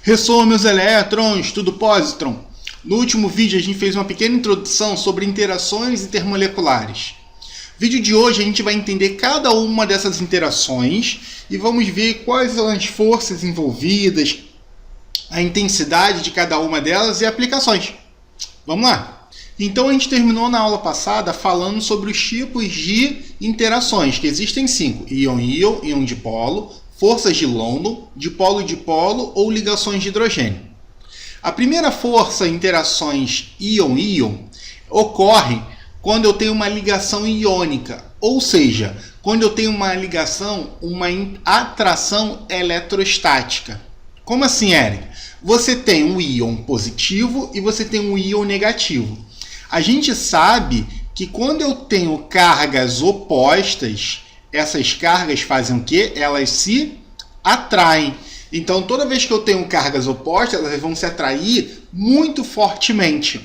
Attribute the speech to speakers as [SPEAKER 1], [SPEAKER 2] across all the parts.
[SPEAKER 1] Ressoa meus elétrons, tudo positron. No último vídeo a gente fez uma pequena introdução sobre interações intermoleculares. No vídeo de hoje a gente vai entender cada uma dessas interações e vamos ver quais são as forças envolvidas, a intensidade de cada uma delas e aplicações. Vamos lá? Então a gente terminou na aula passada falando sobre os tipos de interações, que existem 5: íon-íon, íon-dipolo, forças de London, dipolo-dipolo ou ligações de hidrogênio. A primeira força, interações íon-íon, ocorre quando eu tenho uma ligação iônica, ou seja, quando eu tenho uma ligação, uma atração eletrostática. Como assim, Eric? Você tem um íon positivo e você tem um íon negativo. A gente sabe que quando eu tenho cargas opostas, essas cargas fazem o quê? Elas se atraem. Então, toda vez que eu tenho cargas opostas, elas vão se atrair muito fortemente.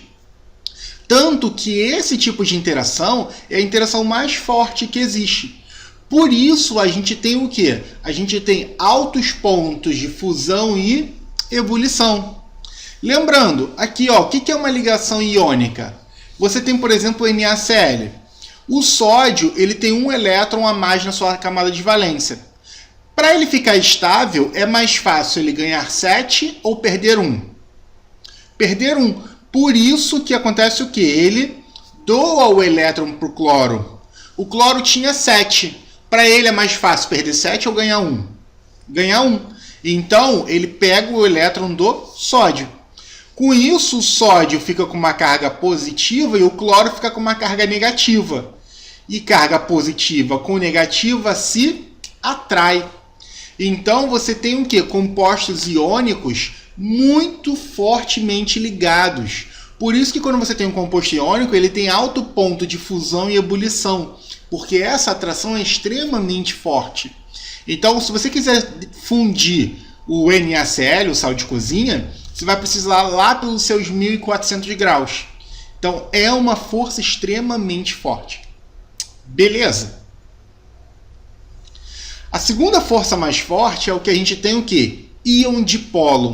[SPEAKER 1] Tanto que esse tipo de interação é a interação mais forte que existe. Por isso, a gente tem o quê? A gente tem altos pontos de fusão e ebulição. Lembrando, aqui, ó, o que é uma ligação iônica? Você tem, por exemplo, o NaCl. O sódio ele tem um elétron a mais na sua camada de valência. Para ele ficar estável, é mais fácil ele ganhar 7 ou perder 1. Perder 1. Por isso que acontece o quê? Ele doa o elétron para o cloro. O cloro tinha 7. Para ele é mais fácil perder 7 ou ganhar 1? Ganhar 1. Então, ele pega o elétron do sódio. Com isso, o sódio fica com uma carga positiva e o cloro fica com uma carga negativa. E carga positiva com negativa se atrai. Então, você tem o quê? Compostos iônicos muito fortemente ligados. Por isso que quando você tem um composto iônico, ele tem alto ponto de fusão e ebulição, porque essa atração é extremamente forte. Então, se você quiser fundir o NaCl, o sal de cozinha, você vai precisar lá pelos seus 1400 graus. Então, é uma força extremamente forte. Beleza? A segunda força mais forte é o que a gente tem o quê? Íon-dipolo.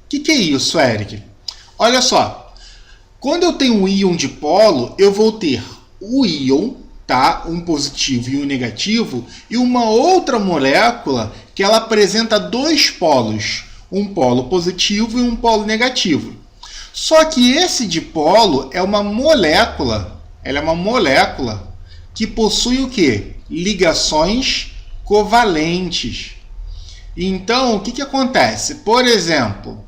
[SPEAKER 1] O que é isso, Eric? Olha só. Quando eu tenho um íon-dipolo, eu vou ter o íon, tá? Um positivo e um negativo, e uma outra molécula que ela apresenta dois polos. Um polo positivo e um polo negativo. Só que esse dipolo é uma molécula. Ela é uma molécula que possui o quê? Ligações covalentes. Então, o que acontece? Por exemplo,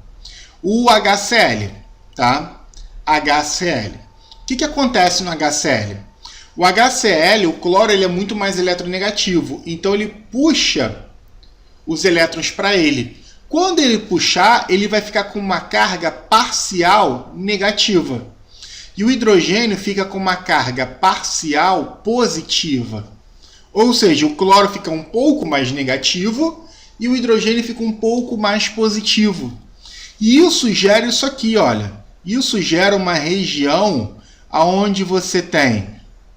[SPEAKER 1] o HCl, tá? HCl. O que acontece no HCl? O HCl, o cloro, ele é muito mais eletronegativo. Então, ele puxa os elétrons para ele. Quando ele puxar, ele vai ficar com uma carga parcial negativa. E o hidrogênio fica com uma carga parcial positiva. Ou seja, o cloro fica um pouco mais negativo e o hidrogênio fica um pouco mais positivo. E isso gera isso aqui, olha. Isso gera uma região onde você tem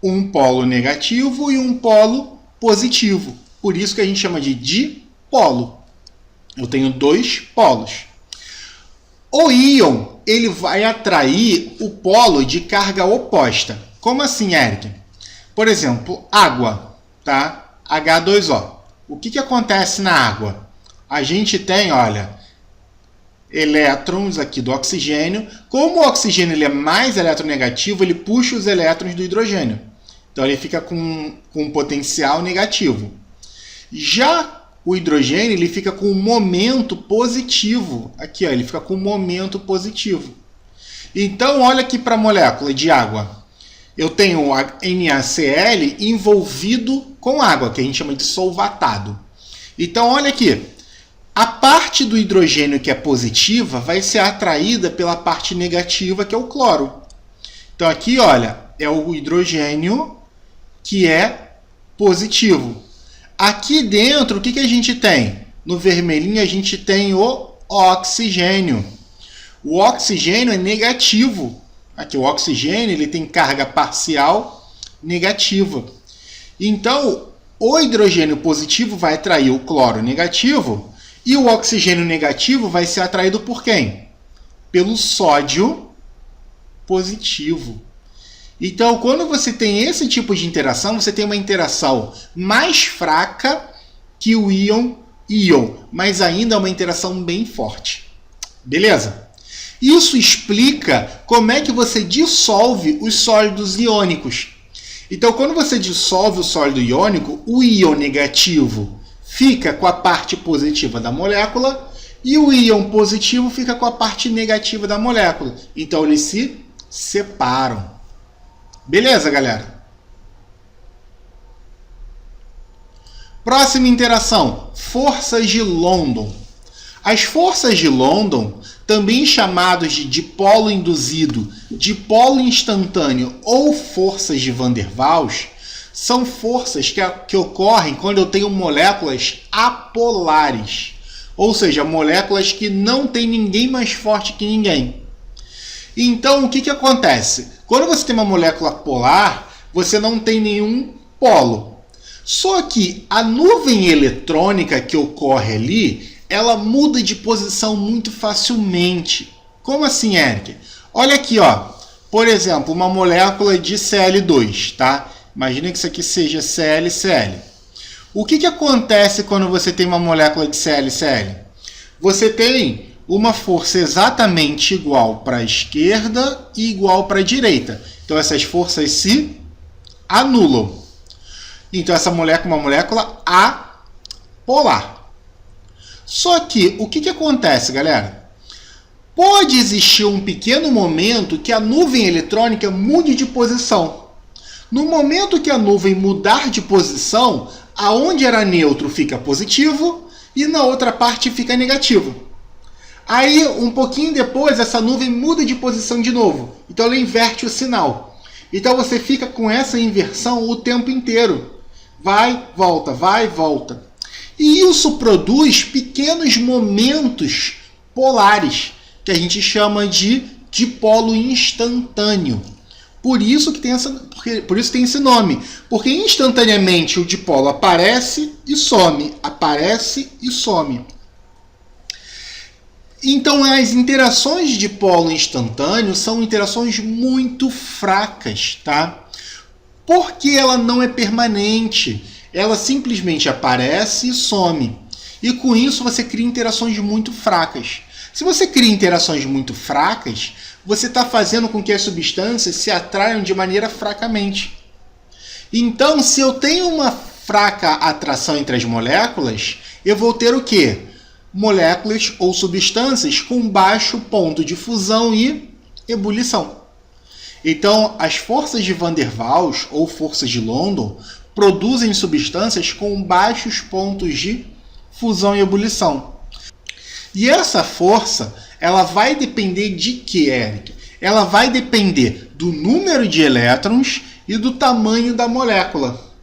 [SPEAKER 1] um polo negativo e um polo positivo. Por isso que a gente chama de dipolo. Eu tenho dois polos. O íon ele vai atrair o polo de carga oposta. Como assim, Eric? Por exemplo, água. Tá? H2O. O que acontece na água? A gente tem, olha, elétrons aqui do oxigênio. Como o oxigênio ele é mais eletronegativo, ele puxa os elétrons do hidrogênio. Então ele fica com um potencial negativo. Já o hidrogênio ele fica com um momento positivo. Aqui, ó, ele fica com um momento positivo. Então, olha aqui para a molécula de água. Eu tenho o NaCl envolvido com água, que a gente chama de solvatado. Então, olha aqui. A parte do hidrogênio que é positiva vai ser atraída pela parte negativa, que é o cloro. Então, aqui, olha, é o hidrogênio que é positivo. Aqui dentro, o que a gente tem? No vermelhinho, a gente tem o oxigênio. O oxigênio é negativo. Aqui o oxigênio ele tem carga parcial negativa. Então, o hidrogênio positivo vai atrair o cloro negativo E o oxigênio negativo vai ser atraído por quem? Pelo sódio positivo. Então, quando você tem esse tipo de interação, você tem uma interação mais fraca que o íon, mas ainda é uma interação bem forte. Beleza? Isso explica como é que você dissolve os sólidos iônicos. Então, quando você dissolve o sólido iônico, o íon negativo fica com a parte positiva da molécula e o íon positivo fica com a parte negativa da molécula. Então, eles se separam. Beleza, galera? Próxima interação, forças de London. As forças de London, também chamadas de dipolo induzido, dipolo instantâneo ou forças de Van der Waals, são forças que ocorrem quando eu tenho moléculas apolares, ou seja, moléculas que não tem ninguém mais forte que ninguém. Então, o que acontece? Quando você tem uma molécula polar, você não tem nenhum polo. Só que a nuvem eletrônica que ocorre ali, ela muda de posição muito facilmente. Como assim, Eric? Olha aqui, ó. Por exemplo, uma molécula de Cl2, tá? Imagina que isso aqui seja ClCl. O que acontece quando você tem uma molécula de ClCl? Você tem uma força exatamente igual para a esquerda e igual para a direita. Então, essas forças se anulam. Então, essa molécula é uma molécula apolar. Só que, o que acontece, galera? Pode existir um pequeno momento que a nuvem eletrônica mude de posição. No momento que a nuvem mudar de posição, aonde era neutro fica positivo e na outra parte fica negativo. Aí, um pouquinho depois, essa nuvem muda de posição de novo. Então, ela inverte o sinal. Então, você fica com essa inversão o tempo inteiro. Vai, volta. E isso produz pequenos momentos polares, que a gente chama de dipolo instantâneo. Por isso que tem esse nome. Porque instantaneamente o dipolo aparece e some. Aparece e some. Então, as interações de dipolo instantâneo são interações muito fracas, tá? Porque ela não é permanente. Ela simplesmente aparece e some. E com isso você cria interações muito fracas. Se você cria interações muito fracas, você está fazendo com que as substâncias se atraiam de maneira fracamente. Então, se eu tenho uma fraca atração entre as moléculas, eu vou ter o quê? Moléculas ou substâncias com baixo ponto de fusão e ebulição. Então, as forças de Van der Waals ou forças de London produzem substâncias com baixos pontos de fusão e ebulição. E essa força, ela vai depender de quê, Eric? Ela vai depender do número de elétrons e do tamanho da molécula.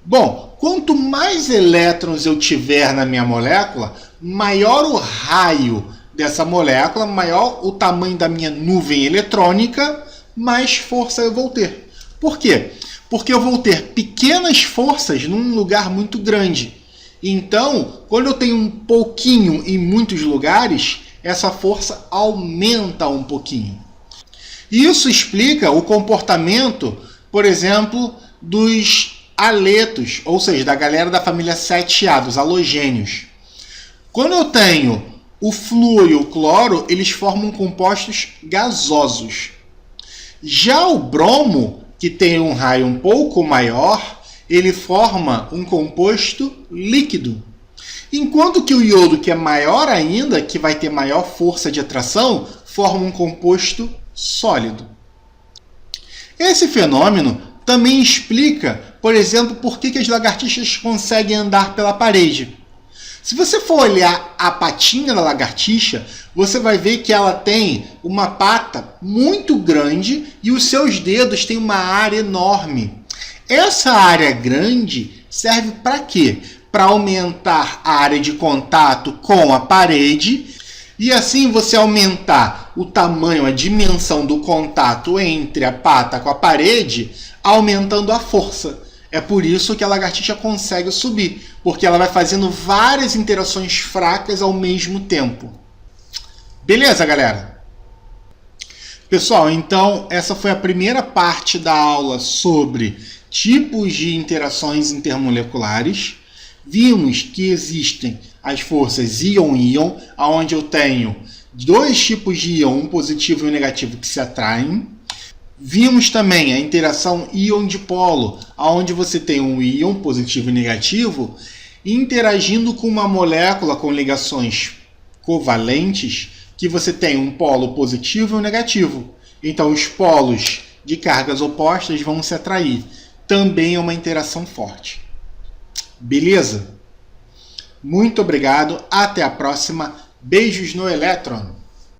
[SPEAKER 1] Bom, quanto mais elétrons eu tiver na minha molécula, maior o raio dessa molécula, maior o tamanho da minha nuvem eletrônica, mais força eu vou ter. Por quê? Porque eu vou ter pequenas forças num lugar muito grande. Então, quando eu tenho um pouquinho em muitos lugares, essa força aumenta um pouquinho. Isso explica o comportamento, por exemplo, dos haletos, ou seja, da galera da família 7A, dos halogênios. Quando eu tenho o flúor e o cloro, eles formam compostos gasosos. Já o bromo, que tem um raio um pouco maior, ele forma um composto líquido. Enquanto que o iodo, que é maior ainda, que vai ter maior força de atração, forma um composto sólido. Esse fenômeno também explica, por exemplo, por que as lagartixas conseguem andar pela parede. Se você for olhar a patinha da lagartixa, você vai ver que ela tem uma pata muito grande e os seus dedos têm uma área enorme. Essa área grande serve para quê? Para aumentar a área de contato com a parede e assim você aumentar o tamanho, a dimensão do contato entre a pata com a parede, aumentando a força. É por isso que a lagartixa consegue subir, porque ela vai fazendo várias interações fracas ao mesmo tempo. Beleza, galera? Pessoal, então essa foi a primeira parte da aula sobre tipos de interações intermoleculares. Vimos que existem as forças íon-íon, onde eu tenho dois tipos de íon, um positivo e um negativo, que se atraem. Vimos também a interação íon-dipolo, onde você tem um íon positivo e negativo interagindo com uma molécula com ligações covalentes, que você tem um polo positivo e um negativo. Então os polos de cargas opostas vão se atrair. Também é uma interação forte. Beleza? Muito obrigado, até a próxima. Beijos no elétron!